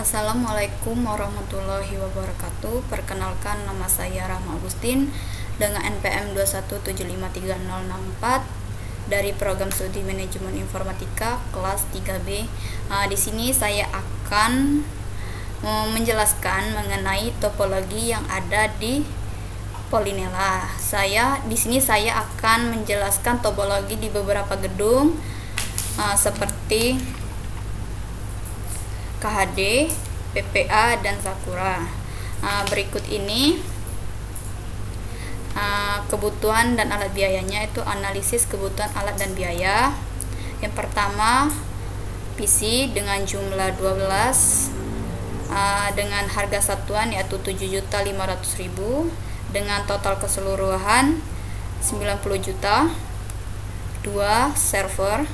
Assalamualaikum warahmatullahi wabarakatuh. Perkenalkan, nama saya Rahma Agustin dengan NPM 2175364 dari program studi manajemen informatika kelas 3B. Di sini saya akan menjelaskan mengenai topologi yang ada di Polinela. Di sini saya akan menjelaskan topologi di beberapa gedung seperti KHD, PPA, dan Sakura. Berikut ini kebutuhan dan alat biayanya, itu analisis kebutuhan alat dan biaya. Yang pertama, PC dengan jumlah 12 dengan harga satuan yaitu 7.500.000 dengan total keseluruhan 90 juta. 2. Server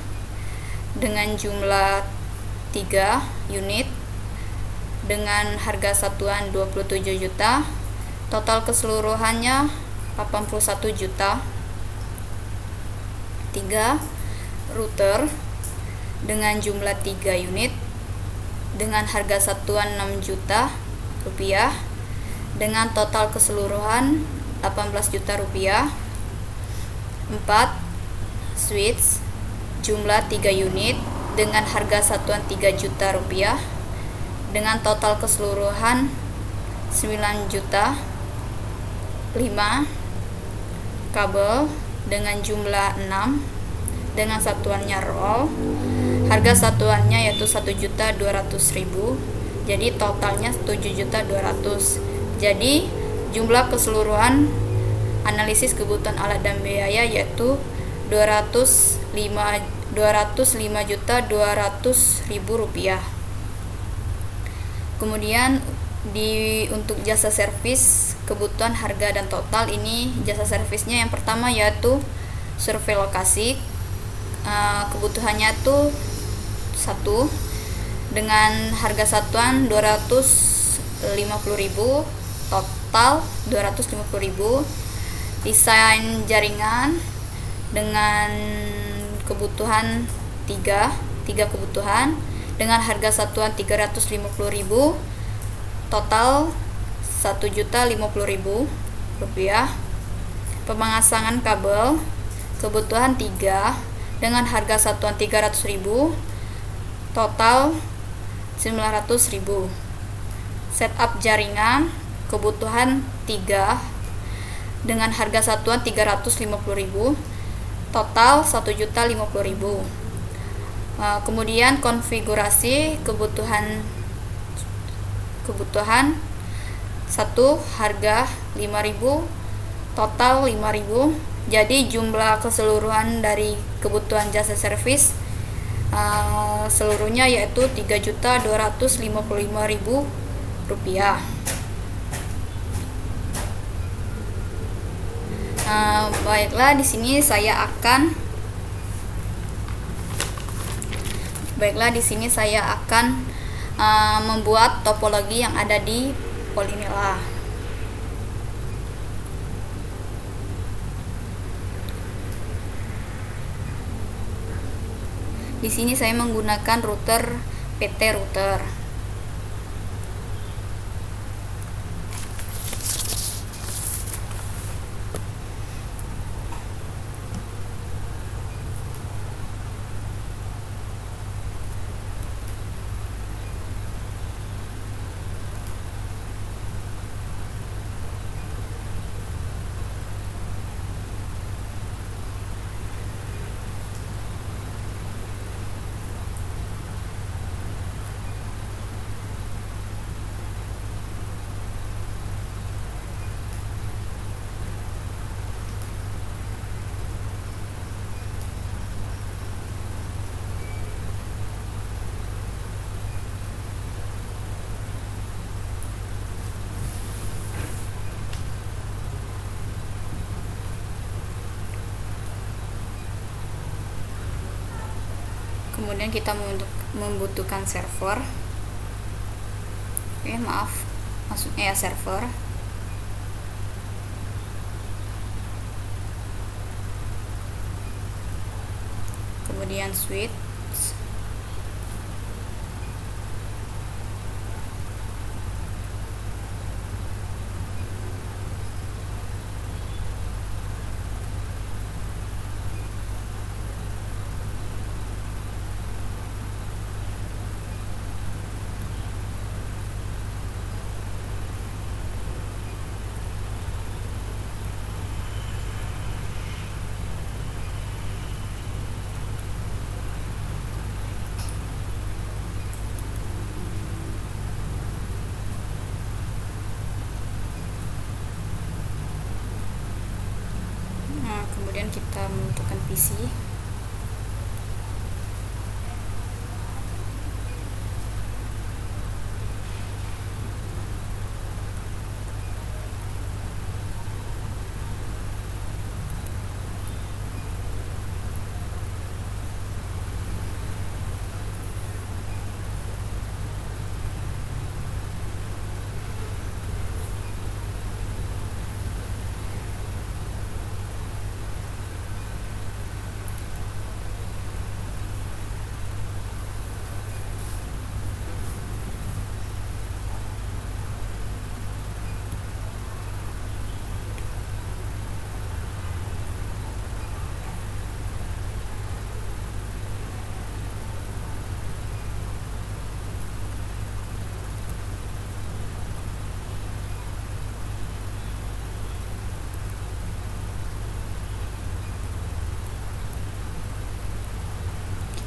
dengan jumlah 3 unit dengan harga satuan 27 juta, total keseluruhannya 81 juta. 3. Router dengan jumlah 3 unit dengan harga satuan 6 juta rupiah dengan total keseluruhan 18 juta rupiah. 4. Switch jumlah 3 unit dengan harga satuan 3 juta rupiah dengan total keseluruhan 9 juta. 5. Kabel dengan jumlah 6 dengan satuannya roll, harga satuannya yaitu 1.200.000, jadi totalnya 7.200.000. Jadi jumlah keseluruhan analisis kebutuhan alat dan biaya yaitu 205.200.000 rupiah. Kemudian untuk jasa servis, kebutuhan, harga, dan total, ini jasa servisnya yang pertama yaitu survei lokasi. Kebutuhannya tuh 1 dengan harga satuan 250.000, total 250.000. Desain jaringan dengan kebutuhan 3 kebutuhan dengan harga satuan 350.000, total 1.050.000 rupiah. Pemasangan kabel, kebutuhan 3 dengan harga satuan 300.000, total 900.000. Setup jaringan, kebutuhan 3 dengan harga satuan 350.000, total 1.050.000. Kemudian konfigurasi, kebutuhan 1 harga 5.000, total 5.000. Jadi jumlah keseluruhan dari kebutuhan jasa servis seluruhnya yaitu 3.255.000 rupiah. Baiklah, di sini saya akan membuat topologi yang ada di Polinela. Di sini saya menggunakan router PT Router. Kemudian kita membutuhkan server. Maksudnya server. Kemudian switch, PC.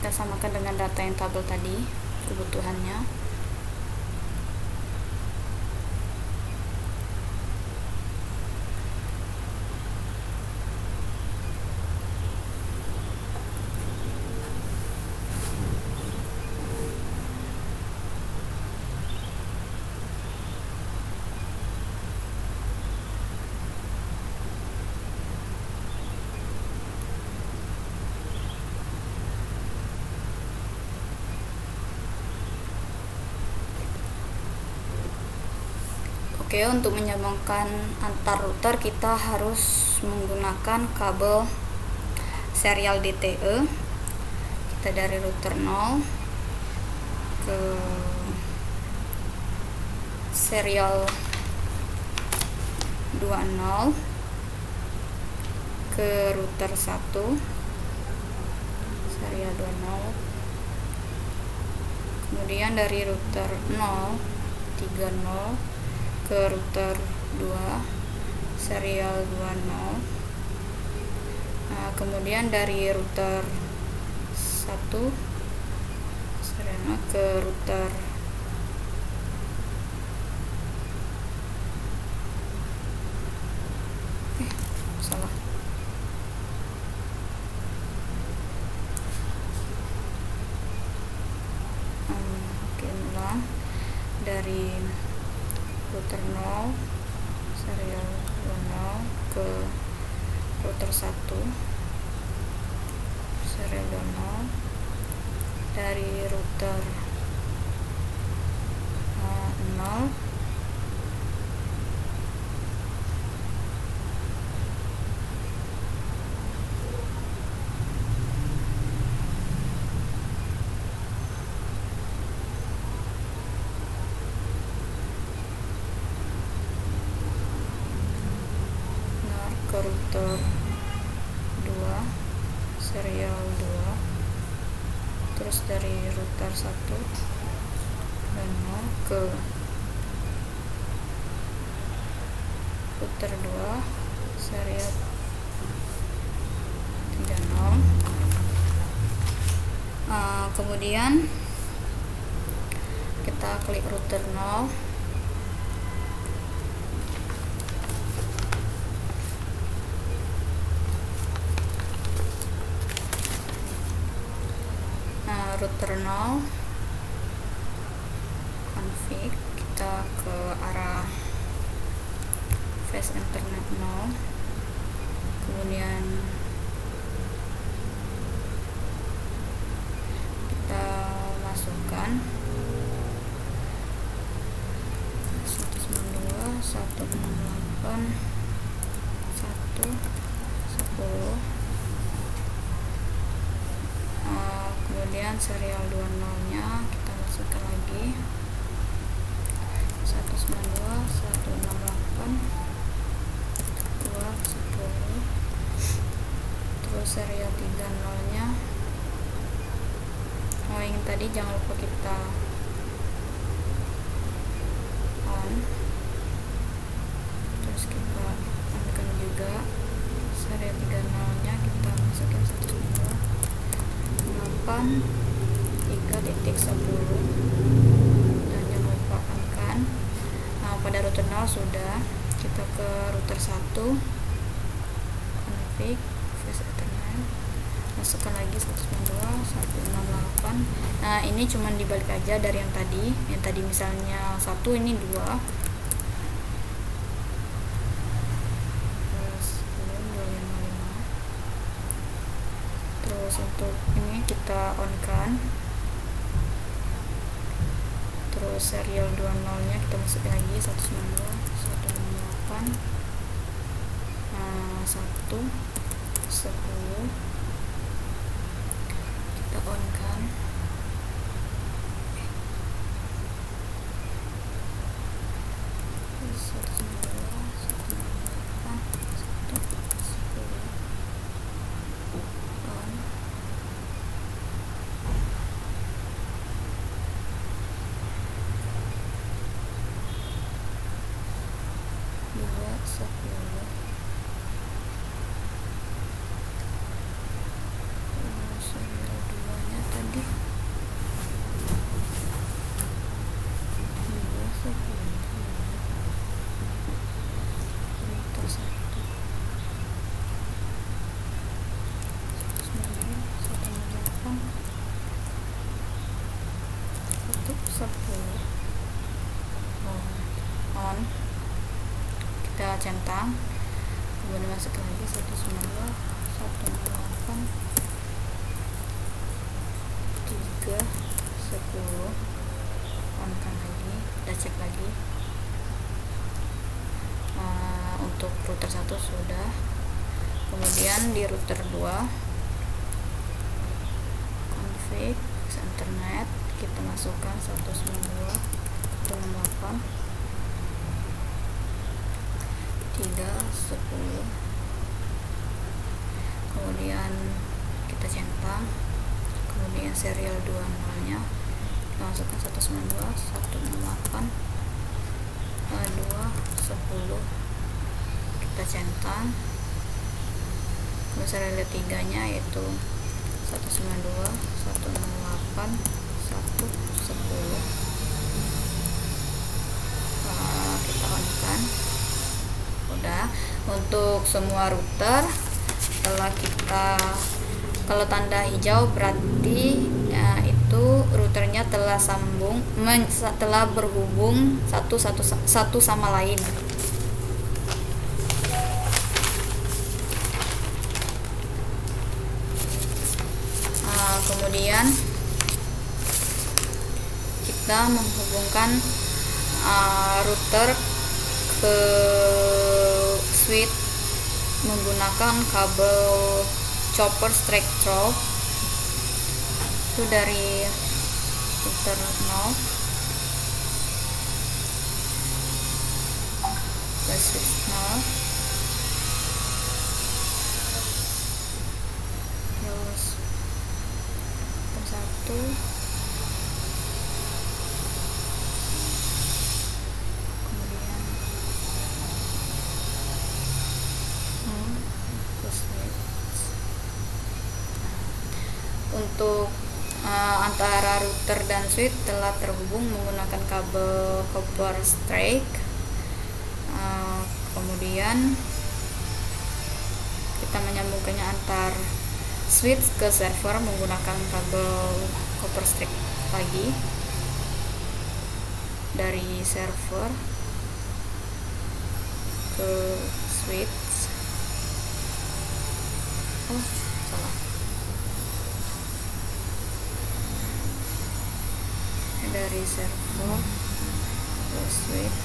Kita samakan dengan data yang tabel tadi, kebutuhannya. Oke, untuk menyambungkan antar router kita harus menggunakan kabel serial DTE. Kita dari router 0 ke serial 20 ke router 1 serial 20, kemudian dari router 0 30 ke router 2 serial 20. Kemudian dari router 1 serial ke router salah ulang dari router 0 serial 20 ke router 1 serial 20, dari router 0 ke router 2 serial 2, terus dari router 1 dan 0 ke router 2 serial 30. Kemudian kita klik router 0, router 0 config, kita ke arah fast internet 0, kemudian kita masukkan 192.168.1.10. Kemudian serial 20 nya kita masukkan lagi 192.168.2.10. terus serial 30 nya yang tadi jangan lupa kita on, terus kita on-kan juga serial 30 nya kita masukin 192.8.3.10 dan jangan lupa on-kan. Pada router 0 sudah, kita ke router 1 config fast ethernet. masukkan lagi 192.168. Nah, ini cuman dibalik aja dari yang tadi misalnya 1, ini 2, terus 255. Terus untuk ini kita on kan, terus serial 20 nya kita masukin lagi 192.168. Nah, 1 10 kita on kan, terus 192.168 on. Dua 10 serial 2 nya tadi 2 10 router 1 198 110 on. Kita centang, kemudian masuk lagi 192.168 3 10 on kan lagi, kita cek lagi. Untuk router 1 sudah, kemudian di router 2 config internet kita masukkan 192.168 3 10, kemudian kita centang, kemudian serial 20 nya kita masukkan 192.168 2 10, kita centang, kemudian serial 3 nya yaitu 192.168 1 10. Kita on kan. Udah, untuk semua router kalau tanda hijau berarti itu routernya telah berhubung satu sama lain. Kemudian kita menghubungkan router ke switch menggunakan kabel chopper straight through itu dari router 0 ke switch 0, terus router 1 untuk antara router dan switch telah terhubung menggunakan kabel copper straight. Kemudian kita menyambungkannya antar switch ke server menggunakan kabel copper straight lagi dari server ke switch. Salah. Dari server ke switch.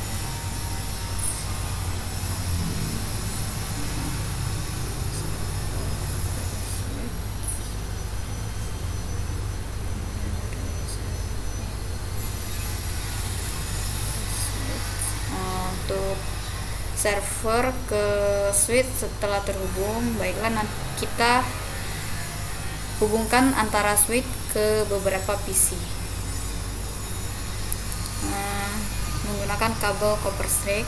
Untuk server ke switch setelah terhubung, baiklah nanti kita hubungkan antara switch ke beberapa PC menggunakan kabel copper straight.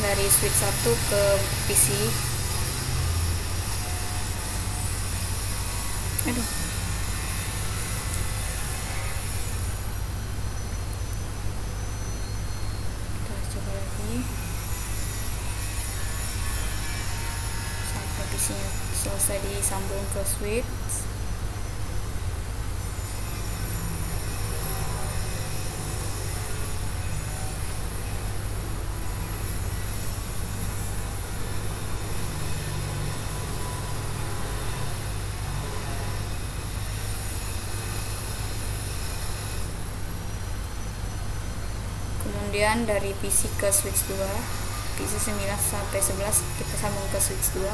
dari switch 1 ke PC. Aduh. Kita coba lagi sampai PC-nya selesai disambung ke switch. Kemudian dari PC ke switch 2, PC 9 sampai 11 kita sambung ke switch 2.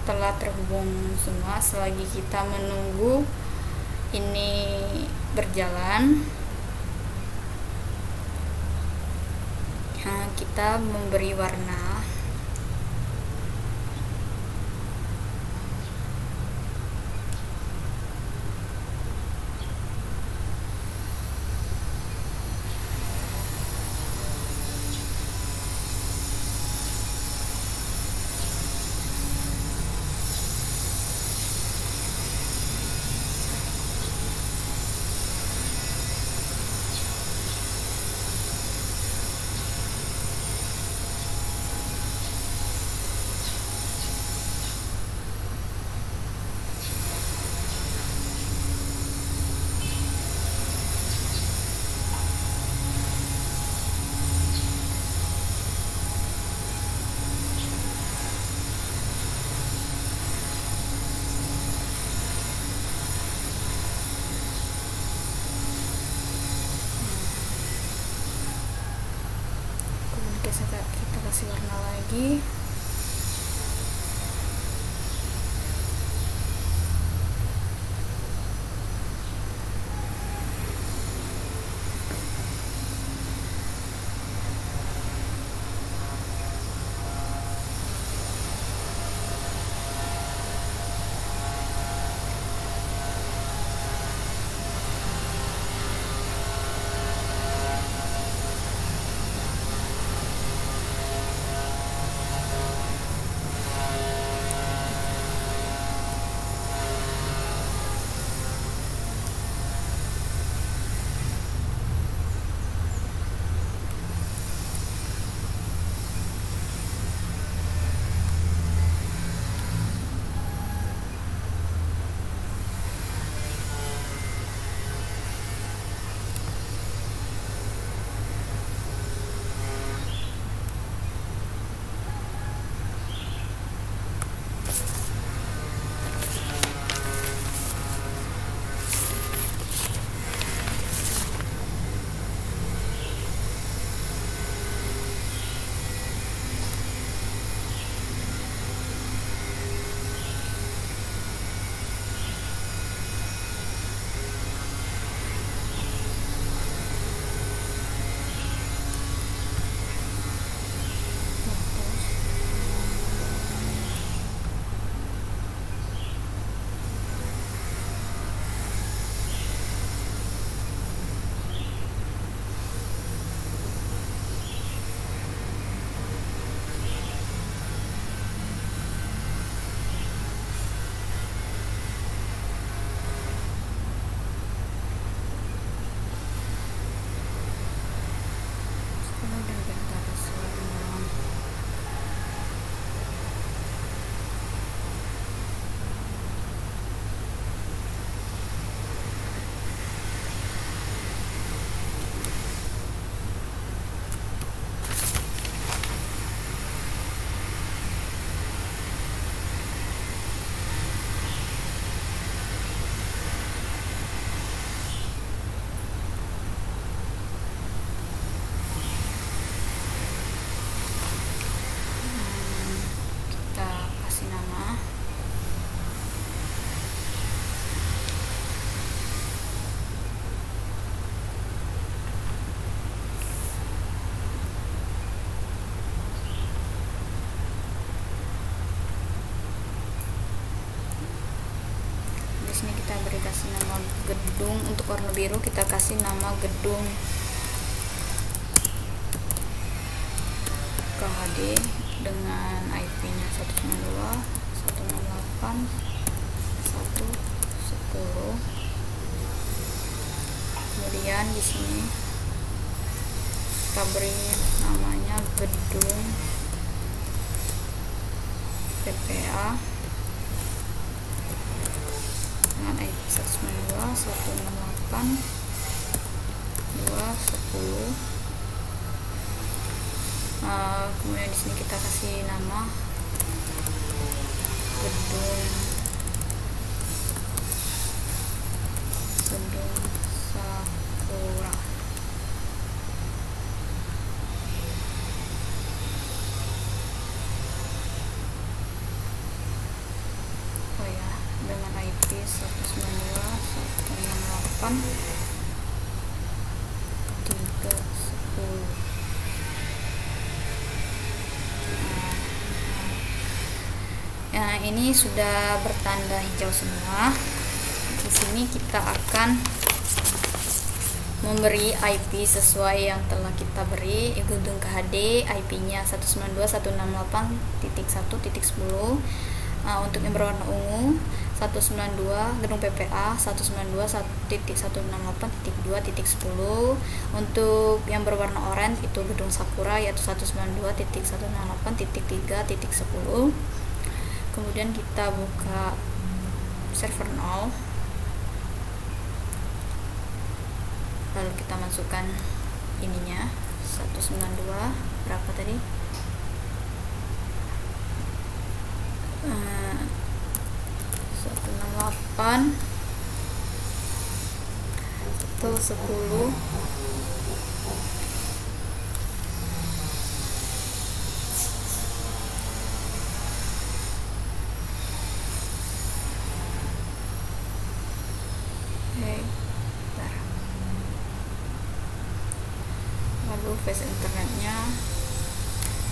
Telah terhubung semua. Selagi kita menunggu ini berjalan, kita memberi warna. Kita kasih warna lagi. gedung untuk warna biru kita kasih nama gedung KHD dengan IP-nya 192.168.1.10. Kemudian di sini kita beri namanya gedung PPA dengan IP 192.168.2.10. Kemudian di sini kita kasih nama gedung Sakura. Oh ya, dengan IP 192.168.3.10. Nah, ini sudah bertanda hijau semua. Di sini kita akan memberi IP sesuai yang telah kita beri. Gedung KHD IP-nya 192.168.1.10. Untuk yang berwarna ungu 192, gedung PPA 192.168.2.10. Untuk yang berwarna oranye itu gedung Sakura yaitu 192.168.3.10. Kemudian kita buka server 0, lalu kita masukkan ininya 192 berapa tadi, 168 110 lalu face internetnya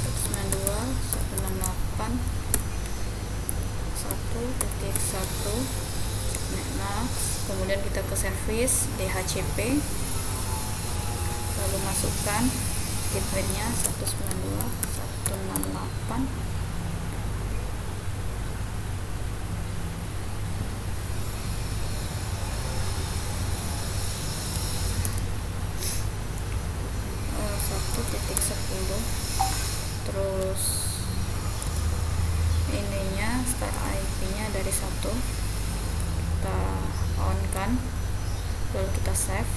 192.168.1.1 netmax. Kemudian kita ke service DHCP, lalu masukkan gateway-nya 192.168. titik 10. Terus ininya start IP-nya dari 1 kita on kan, lalu kita save.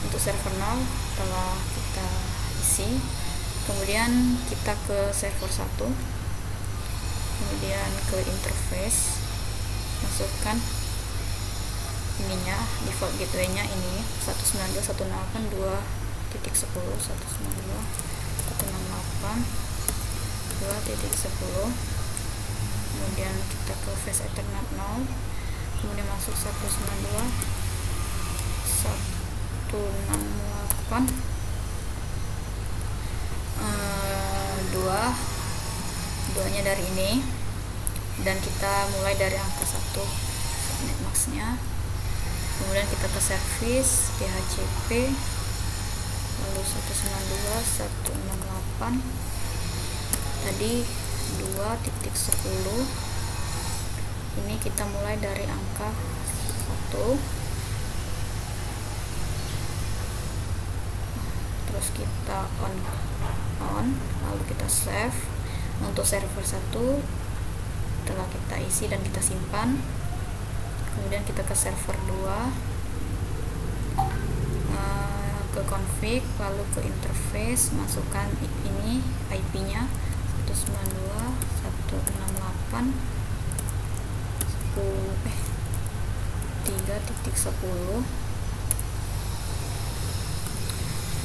Untuk server 0 telah kita isi. Kemudian kita ke server 1, kemudian ke interface, masukkan ininya default gateway-nya ini 192.168.2.10. Kemudian kita ke face ethernet 0, kemudian masuk 192.168 2-nya dari ini, dan kita mulai dari angka 1 netmax-nya. Kemudian kita ke service DHCP, lalu 192.168 tadi 2.10. ini kita mulai dari angka 1, terus kita on lalu kita save. Untuk server 1 telah kita isi dan kita simpan. Kemudian kita ke server 2, ke config, lalu ke interface, masukkan ini IP-nya 192.168.3.10.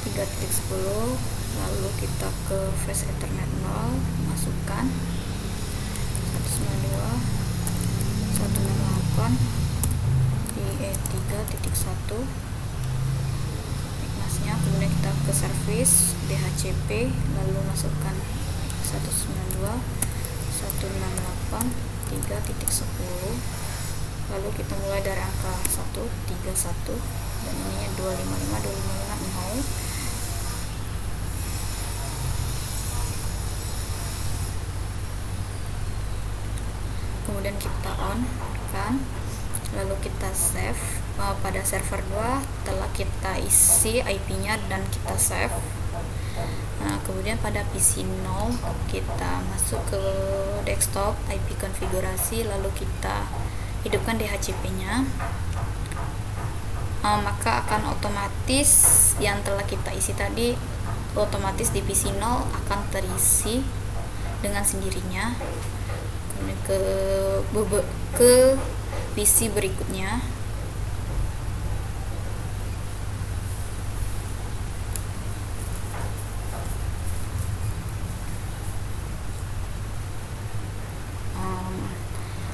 3.10, lalu kita ke face ethernet 0, masukkan 192.168 3.1 masnya. Kemudian kita ke service DHCP, lalu masukkan 192.168.3.10. lalu kita mulai dari angka 131 dan ininya 255 no. Kemudian kita on kan, lalu kita save pada server 2 telah kita isi IP-nya dan kita save. Nah, kemudian pada PC 0 kita masuk ke desktop IP konfigurasi, lalu kita hidupkan DHCP-nya. Maka akan otomatis yang telah kita isi tadi otomatis di PC 0 akan terisi dengan sendirinya. Kemudian ke PC berikutnya.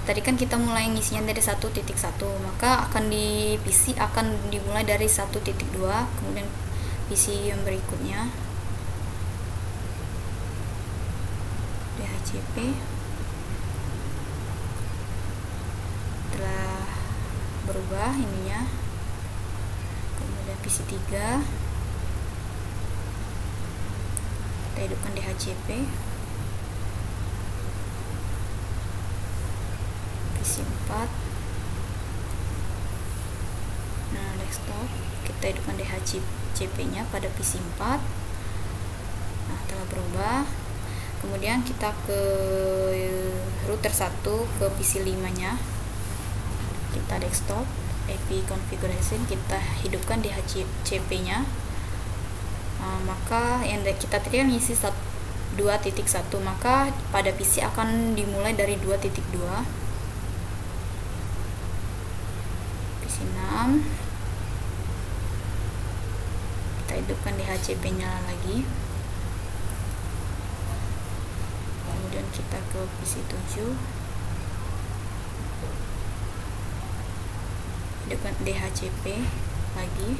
Tadi kan kita mulai ngisinya dari 1.1, maka akan di PC akan dimulai dari 1.2, kemudian PC yang berikutnya DHCP telah berubah ininya, kemudian PC 3 kita hidupkan DHCP, PC 4. Nah, desktop kita hidupkan DHCP nya pada PC 4. Nah, telah berubah. Kemudian kita ke router 1 ke PC 5 nya, kita desktop IP configuration, kita hidupkan DHCP nya. Maka yang kita tadi kan ngisi 2.1, maka pada PC akan dimulai dari 2.2. PC 6 kita hidupkan DHCP nya lagi, kemudian kita ke PC 7 hidupkan DHCP lagi,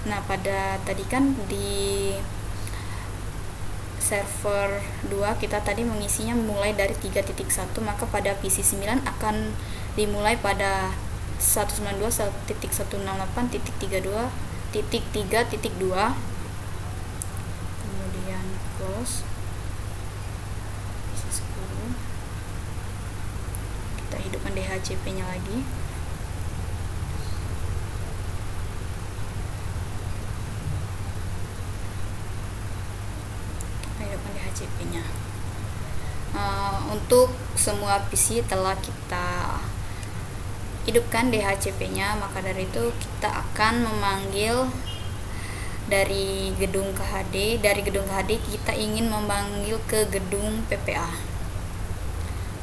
Nah, pada tadi kan di server 2 kita tadi mengisinya mulai dari 3.1, maka pada PC 9 akan dimulai pada 192.168.32.3.2, kemudian close PC 10, kita hidupkan DHCP nya lagi, DHCP-nya. Untuk semua PC telah kita hidupkan DHCP-nya, maka dari itu kita akan memanggil dari gedung KHD. Dari gedung KHD kita ingin memanggil ke gedung PPA.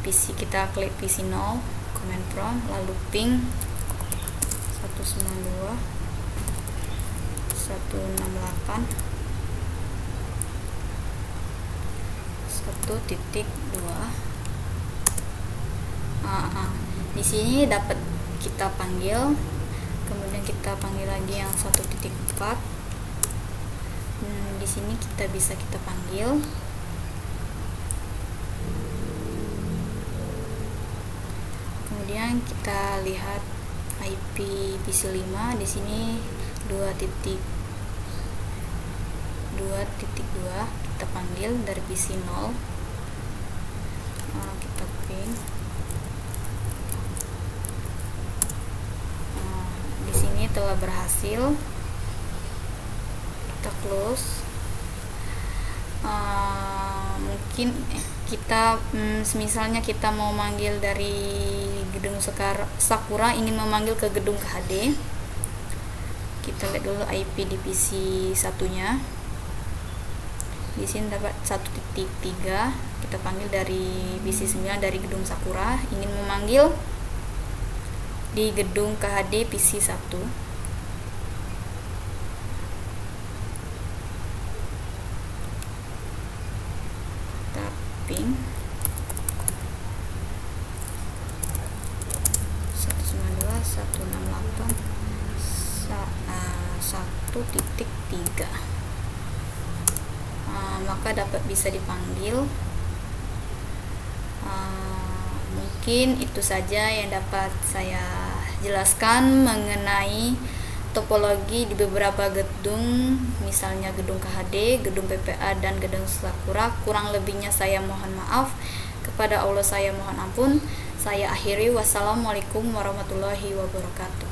PC kita klik PC 0, command prompt, lalu ping 192.168.1.2. Di sini dapat kita panggil, kemudian kita panggil lagi yang 1.4. Di sini kita bisa kita panggil, kemudian kita lihat IP PC 5. Di sini 2.2, kita panggil dari PC 0. Kita ping. Di sini telah berhasil. Kita close. Mungkin kita misalnya kita mau manggil dari gedung Sakura, ingin memanggil ke gedung KHD, kita lihat dulu IP di PC satunya. Di sini dapat 1.3, kita panggil dari PC 9 dari gedung Sakura, ingin memanggil di gedung KHD PC 1. mapping 192.168.1.3 maka dapat bisa dipanggil. Mungkin itu saja yang dapat saya jelaskan mengenai topologi di beberapa gedung, misalnya gedung KHD, gedung PPA, dan gedung Sakura. Kurang lebihnya saya mohon maaf. Kepada Allah saya mohon ampun. Saya akhiri. Wassalamualaikum warahmatullahi wabarakatuh.